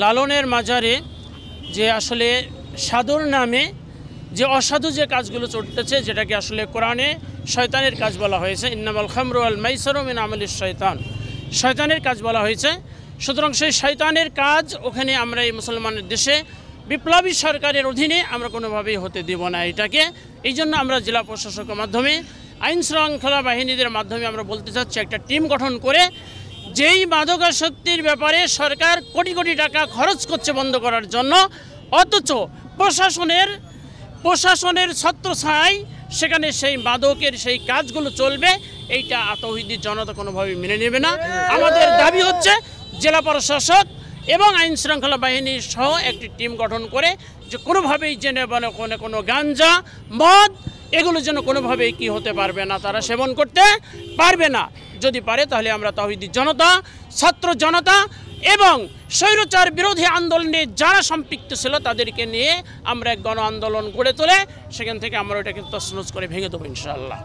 লালনের মাজারে যে আসলে সাধুর নামে যে অসাধু যে কাজগুলো চলতেছে, যেটাকে আসলে কোরআনে শয়তানের কাজ বলা হয়েছে, ইন্নামাল খামরু ওয়াল মাইসিরু মিন আমালিশ শয়তান, শয়তানের কাজ বলা হয়েছে। সুতরাং সেই শয়তানের কাজ ওখানে আমরা এই মুসলমানের দেশে বিপ্লবী সরকারের অধীনে আমরা কোনোভাবেই হতে দেব না এটাকে। এই জন্য আমরা জেলা প্রশাসকের মাধ্যমে, আইন শৃঙ্খলা বাহিনীদের মাধ্যমে আমরা বলতে চাচ্ছি, একটা টিম গঠন করে যেই মাদকাসক্তির ব্যাপারে সরকার কোটি কোটি টাকা খরচ করছে বন্ধ করার জন্য, অথচ প্রশাসনের ছত্রছায়ায় সেখানে সেই মাদকের সেই কাজগুলো চলবে, এইটা তৌহিদি জনতা কোনোভাবেই মেনে নেবে না। আমাদের দাবি হচ্ছে জেলা প্রশাসক এবং আইন শৃঙ্খলা বাহিনী সহ একটি টিম গঠন করে যে কোনোভাবেই জেনে বলে কোনো গাঞ্জা মদ এগুলো যেন কোনোভাবেই কি হতে পারবে না, তারা সেবন করতে পারবে না। যদি পারে তাহলে আমরা তাওহীদি জনতা, ছাত্র জনতা এবং স্বৈরাচার বিরোধী আন্দোলনে যারা সম্পৃক্ত ছিল তাদেরকে নিয়ে আমরা এক গণ আন্দোলন গড়ে তোলে সেখান থেকে আমরা ওটাকে তছনছ করে ভেঙে দেবো ইনশাআল্লাহ।